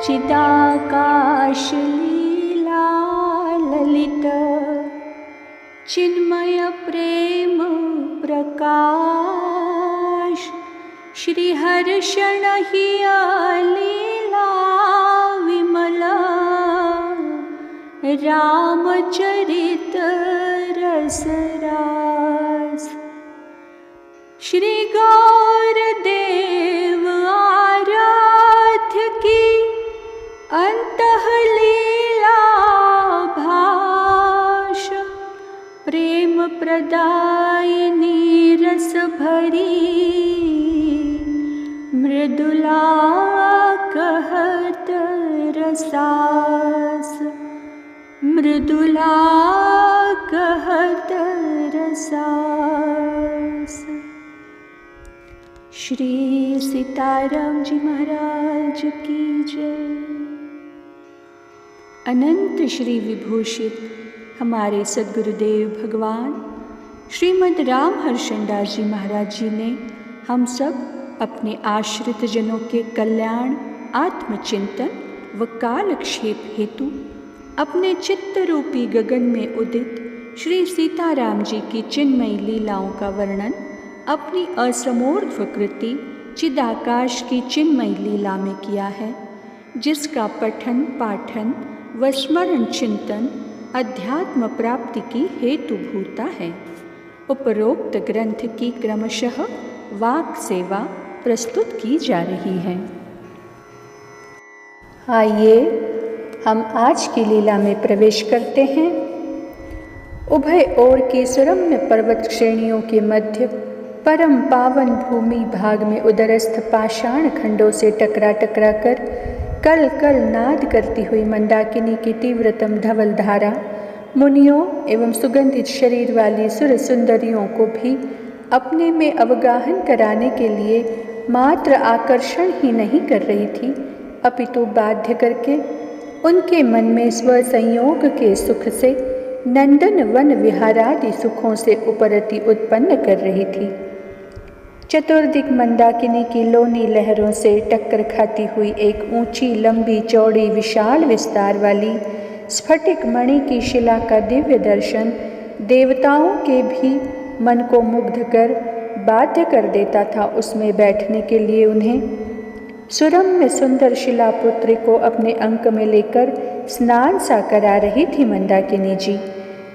चिदाकाश लीला ललित चिन्मय प्रेम प्रकाश श्री हर्षण हिया लीला विमला रामचरित रस रास श्री गौर देव आराध्य की अंतः लीला भाष प्रेम प्रदायिनी रस भरी मृदुला कहत रसास मृदुला कहत रसास। श्री सीताराम जी महाराज की जय। अनंत श्री विभूषित हमारे सद्गुरुदेव भगवान श्रीमद् राम हर्षणदास जी महाराज जी ने हम सब अपने आश्रित जनों के कल्याण, आत्मचिंतन व कालक्षेप हेतु अपने चित्त रूपी गगन में उदित श्री सीताराम जी की चिन्मयी लीलाओं का वर्णन अपनी असमूर्ध्व कृति चिदाकाश की चिन्मयी लीला में किया है, जिसका पठन पाठन व स्मरण चिंतन अध्यात्म प्राप्ति की हेतुभूता है। उपरोक्त ग्रंथ की क्रमशः वाक सेवा प्रस्तुत की जा रही है। आइए हम आज की लीला में प्रवेश करते हैं। उभय ओर की सुरम्य पर्वत श्रेणियों के मध्य परम पावन भूमि भाग में उदरस्थ पाषाण खंडों से टकरा टकरा कर कल कल नाद करती हुई मंदाकिनी की तीव्रतम धवल धारा मुनियों एवं सुगंधित शरीर वाली सुर सुंदरियों को भी अपने में अवगाहन कराने के लिए मात्र आकर्षण ही नहीं कर रही थी, अपितु बाध्य करके उनके मन में स्व संयोग के सुख से नंदन वन विहारादि सुखों से उपरति उत्पन्न कर रही थी। चतुर्दिक मंदाकिनी की लोनी लहरों से टक्कर खाती हुई एक ऊंची लंबी चौड़ी विशाल विस्तार वाली स्फटिक मणि की शिला का दिव्य दर्शन देवताओं के भी मन को मुग्ध कर बाध्य कर देता था उसमें बैठने के लिए। उन्हें सुरम्य सुंदर शिलापुत्री को अपने अंक में लेकर स्नान सा करा रही थी मंदाकिनी जी।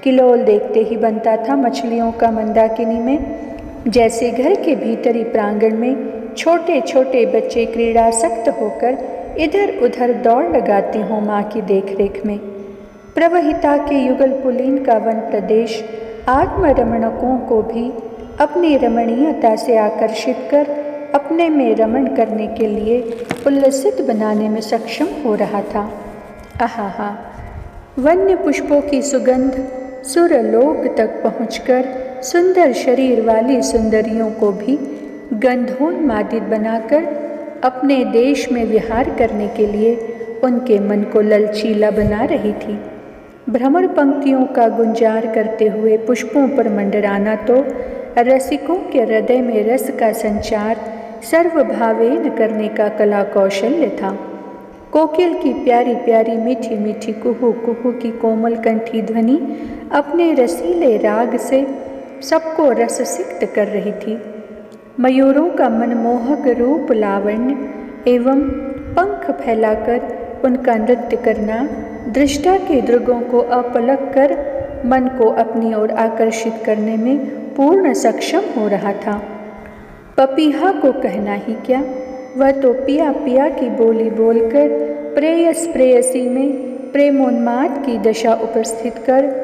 किलोल देखते ही बनता था मछलियों का मंदाकिनी में, जैसे घर के भीतरी प्रांगण में छोटे छोटे बच्चे क्रीड़ासक्त होकर इधर उधर दौड़ लगाती हों माँ की देखरेख में। प्रवहिता के युगल पुलीन का वन प्रदेश आत्मरमणकों को भी अपनी रमणीयता से आकर्षित कर अपने में रमण करने के लिए उल्लसित बनाने में सक्षम हो रहा था। आहा, वन्य पुष्पों की सुगंध सुरलोक तक पहुंचकर सुंदर शरीर वाली सुंदरियों को भी गंधोन्मादित बनाकर अपने देश में विहार करने के लिए उनके मन को ललचीला बना रही थी। भ्रमर पंक्तियों का गुंजार करते हुए पुष्पों पर मंडराना तो रसिकों के हृदय में रस का संचार सर्वभावेन करने का कला कौशल्य था। कोकिल की प्यारी प्यारी मीठी मीठी कुहू कुहू की कोमल कंठी ध्वनि अपने रसीले राग से सबको रससिक्त कर रही थी। मयूरों का मनमोहक रूप लावण्य एवं पंख फैलाकर उनका नृत्य करना दृष्टा के दृगों को अपलक कर मन को अपनी ओर आकर्षित करने में पूर्ण सक्षम हो रहा था। पपीहा को कहना ही क्या, वह तो पिया पिया की बोली बोलकर प्रेयस प्रेयसी में प्रेमोन्माद की दशा उपस्थित कर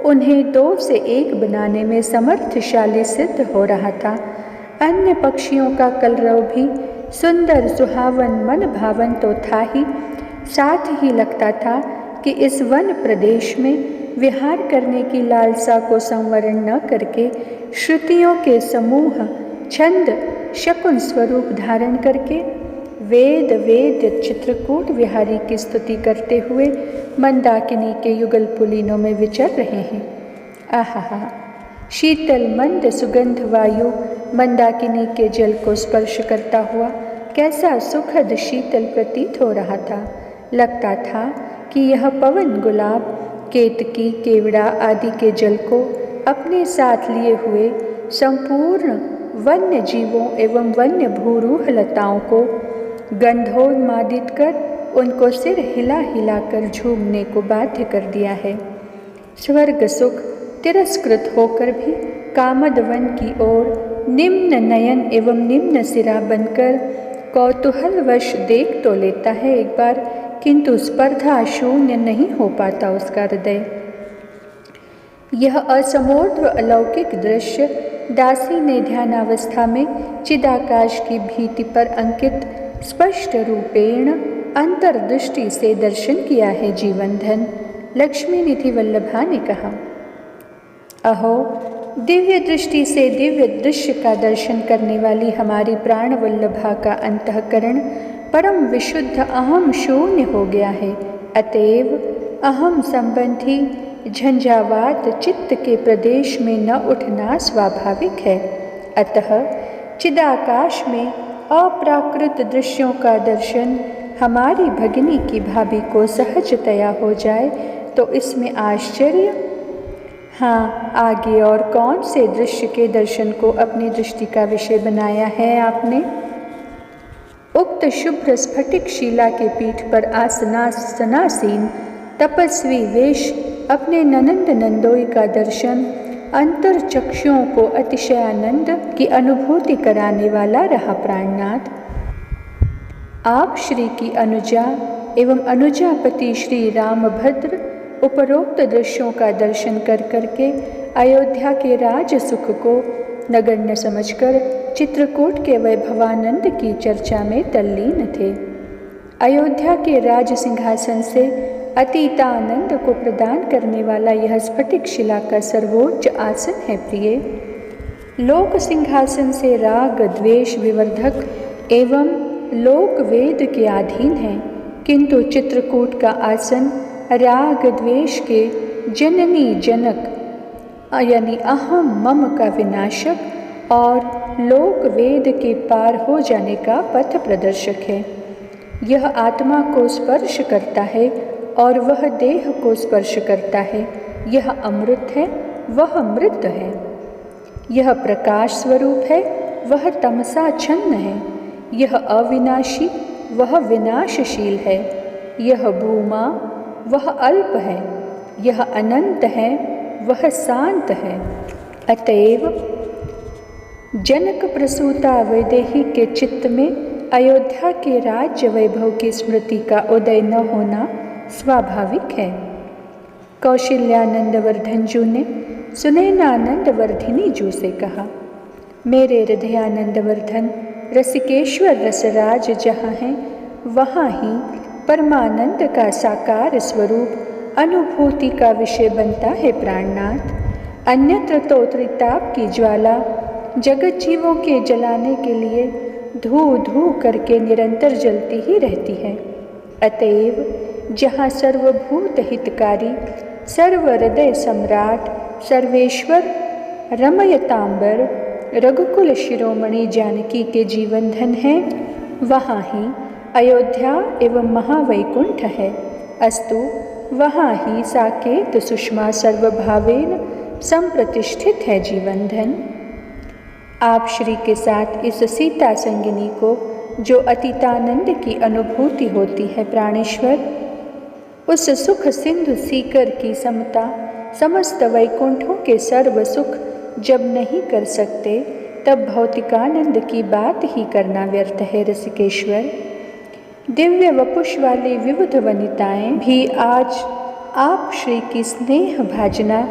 उन्हें दो से एक बनाने में समर्थशाली सिद्ध हो रहा था। अन्य पक्षियों का कलरव भी सुंदर सुहावन मन भावन तो था ही, साथ ही लगता था कि इस वन प्रदेश में विहार करने की लालसा को संवरण न करके श्रुतियों के समूह छंद शकुन स्वरूप धारण करके वेद वेद चित्रकूट विहारी की स्तुति करते हुए मंदाकिनी के युगल पुलीनों में विचर रहे हैं। आहा, शीतल मंद सुगंध वायु मंदाकिनी के जल को स्पर्श करता हुआ कैसा सुखद शीतल प्रतीत हो रहा था। लगता था कि यह पवन गुलाब केतकी केवड़ा आदि के जल को अपने साथ लिए हुए संपूर्ण वन्य जीवों एवं वन्य भूरूह लताओं को गंधोन्मादित कर उनको सिर हिला हिला कर झूमने को बाध्य कर दिया है। स्वर्ग सुख तिरस्कृत होकर भी कामदवन की ओर निम्न नयन एवं निम्न सिरा बनकर कौतूहलवश देख तो लेता है एक बार, किंतु स्पर्धा शून्य नहीं हो पाता उसका हृदय। यह असमोर्ध्व अलौकिक दृश्य दासी ने ध्यानावस्था में चिदाकाश की भीति पर अंकित स्पष्ट रूपेण अंतर्दृष्टि से दर्शन किया है जीवन धन। लक्ष्मी निधि वल्लभा ने कहा, अहो दिव्य दृष्टि से दिव्य दृश्य का दर्शन करने वाली हमारी प्राण वल्लभा का अंतःकरण परम विशुद्ध अहम शून्य हो गया है। अतएव अहम संबंधी झंझावात चित्त के प्रदेश में न उठना स्वाभाविक है। अतः चिदाकाश में अप्राकृत दृश्यों का दर्शन हमारी भगिनी की भाभी को सहजतया हो जाए तो इसमें आश्चर्य। हाँ, आगे और कौन से दृश्य के दर्शन को अपनी दृष्टि का विषय बनाया है आपने? उक्त शुभ्र स्फटिक शिला के पीठ पर आसनासीन तपस्वी वेश अपने ननंद नंदोई का दर्शन अंतर चक्षुओं को अतिशयानंद की अनुभूति कराने वाला रहा। प्राणनाथ, आप श्री की अनुजा एवं अनुजापति श्री रामभद्र उपरोक्त दृश्यों का दर्शन कर करके अयोध्या के राज सुख को नगण्य समझकर चित्रकूट के वैभवानंद की चर्चा में तल्लीन थे। अयोध्या के राज सिंहासन से अतीतानंद को प्रदान करने वाला यह स्फटिक शिला का सर्वोच्च आसन है। प्रिय, लोक सिंहासन से राग द्वेष विवर्धक एवं लोक वेद के अधीन है, किंतु चित्रकूट का आसन राग द्वेष के जननी जनक यानी अहम मम का विनाशक और लोक वेद के पार हो जाने का पथ प्रदर्शक है। यह आत्मा को स्पर्श करता है और वह देह को स्पर्श करता है। यह अमृत है, वह मृत है। यह प्रकाश स्वरूप है, वह तमसा छन्न है। यह अविनाशी, वह विनाशशील है। यह भूमा, वह अल्प है। यह अनंत है, वह शांत है। अतएव जनक प्रसूता वैदेही के चित्त में अयोध्या के राज्य वैभव की स्मृति का उदय न होना स्वाभाविक है। कौशल्यानंद वर्धन जू ने सुनैनानंद वर्धिनी जू से कहा, मेरे हृदयानंद वर्धन रसिकेश्वर रसराज जहाँ हैं वहाँ ही परमानंद का साकार स्वरूप अनुभूति का विषय बनता है। प्राणनाथ, अन्यत्र तो त्रिताप की ज्वाला जगत जीवों के जलाने के लिए धू धू करके निरंतर जलती ही रहती है। अतएव जहाँ सर्वभूत हितकारी सर्व हृदय सम्राट सर्वेश्वर रमयतांबर रघुकुल शिरोमणि जानकी के जीवन धन है, वहाँ ही अयोध्या एवं महावैकुंठ है। अस्तु, वहाँ ही साकेत सुषमा सर्वभावेन संप्रतिष्ठित है जीवन धन। आप श्री के साथ इस सीता संगिनी को जो अतीतानंद की अनुभूति होती है प्राणेश्वर, उस सुख सिंधु सीकर की समता समस्त वैकुंठों के सर्व सुख जब नहीं कर सकते, तब भौतिकानंद की बात ही करना व्यर्थ है। ऋषिकेश्वर, दिव्य वपुष वाली विविध वनिताएं भी आज आप श्री की स्नेह भाजना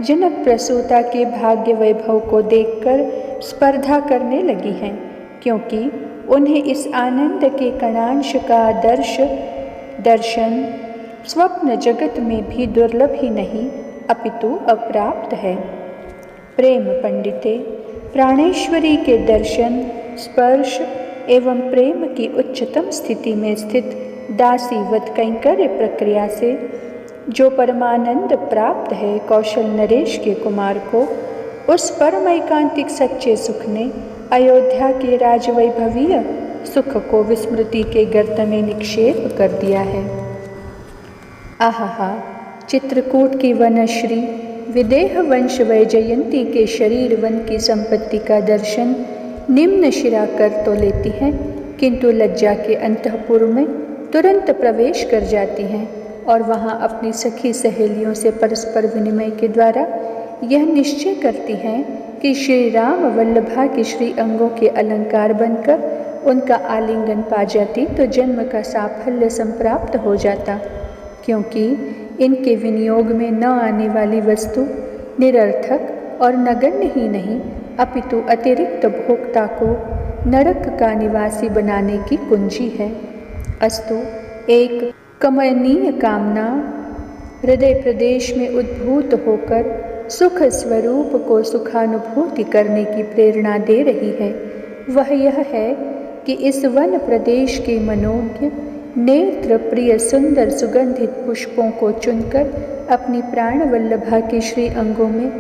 जनक प्रसूता के भाग्य वैभव को देखकर स्पर्धा करने लगी हैं, क्योंकि उन्हें इस आनंद के कणांश का दर्शन स्वप्न जगत में भी दुर्लभ ही नहीं अपितु अप्राप्त है। प्रेम पंडिते, प्राणेश्वरी के दर्शन स्पर्श एवं प्रेम की उच्चतम स्थिति में स्थित दासीवत कैंकर्य प्रक्रिया से जो परमानंद प्राप्त है कौशल नरेश के कुमार को, उस परम एकांतिक सच्चे सुख ने अयोध्या के राजवैभवीय सुख को विस्मृति के गर्त में निक्षेप कर दिया है। आहा, चित्रकूट की वनश्री विदेह वंश वैजयंती के शरीर वन की संपत्ति का दर्शन निम्न शिरा कर तो लेती हैं, किंतु लज्जा के अंतःपुर में तुरंत प्रवेश कर जाती हैं और वहाँ अपनी सखी सहेलियों से परस्पर विनिमय के द्वारा यह निश्चय करती हैं कि श्री राम वल्लभा के श्री अंगों के अलंकार बनकर उनका आलिंगन पा जाती तो जन्म का साफल्य संप्राप्त हो जाता, क्योंकि इनके विनियोग में न आने वाली वस्तु निरर्थक और नगण्य ही नहीं अपितु अतिरिक्त भोक्ता को नरक का निवासी बनाने की कुंजी है। अस्तु, एक कमनीय कामना हृदय प्रदेश में उद्भूत होकर सुख स्वरूप को सुखानुभूति करने की प्रेरणा दे रही है। वह यह है कि इस वन प्रदेश के मनोज्ञ नेत्र प्रिय सुंदर सुगंधित पुष्पों को चुनकर अपनी प्राण वल्लभा के श्री अंगों में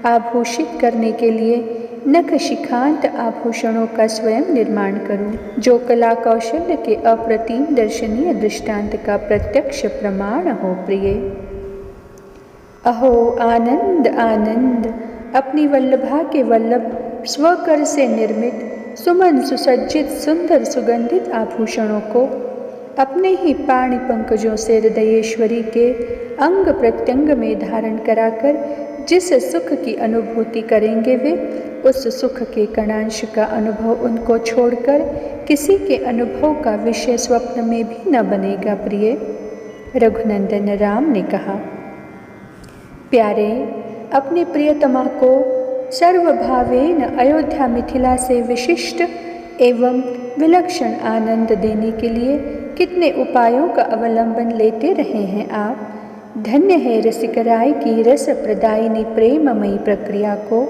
आभूषित करने के लिए नखशिखांत आभूषणों का स्वयं निर्माण करूं, जो कला कौशल्य के अप्रतिम दर्शनीय दृष्टांत का प्रत्यक्ष प्रमाण हो। प्रिय अहो आनंद आनंद, अपनी वल्लभा के वल्लभ स्वकर से निर्मित सुमन सुसज्जित सुंदर सुगंधित आभूषणों को अपने ही पाणि पंकजों से हृदयेश्वरी के अंग प्रत्यंग में धारण कराकर जिस सुख की अनुभूति करेंगे वे उस सुख के कणांश का अनुभव उनको छोड़कर किसी के अनुभव का विषय स्वप्न में भी न बनेगा। प्रिय, रघुनंदन राम ने कहा। प्यारे, अपनी प्रियतमा को सर्वभावेन अयोध्या मिथिला से विशिष्ट एवं विलक्षण आनंद देने के लिए कितने उपायों का अवलंबन लेते रहे हैं आप। धन्य है रसिकराय की रस प्रदायिनी प्रेममयी प्रक्रिया को।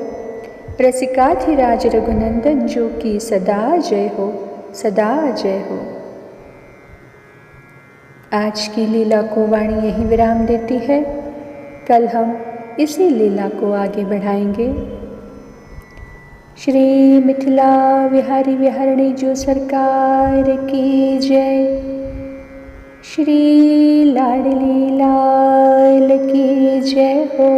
रसिकाधिराज रघुनंदन जो की सदा जय हो, सदा जय हो। आज की लीला को वाणी यहीं विराम देती है। कल हम इसी लीला को आगे बढ़ाएंगे। श्री मिथिला विहारी विहारिणी जो सरकार की जय। श्री लाडली लाल की जय हो।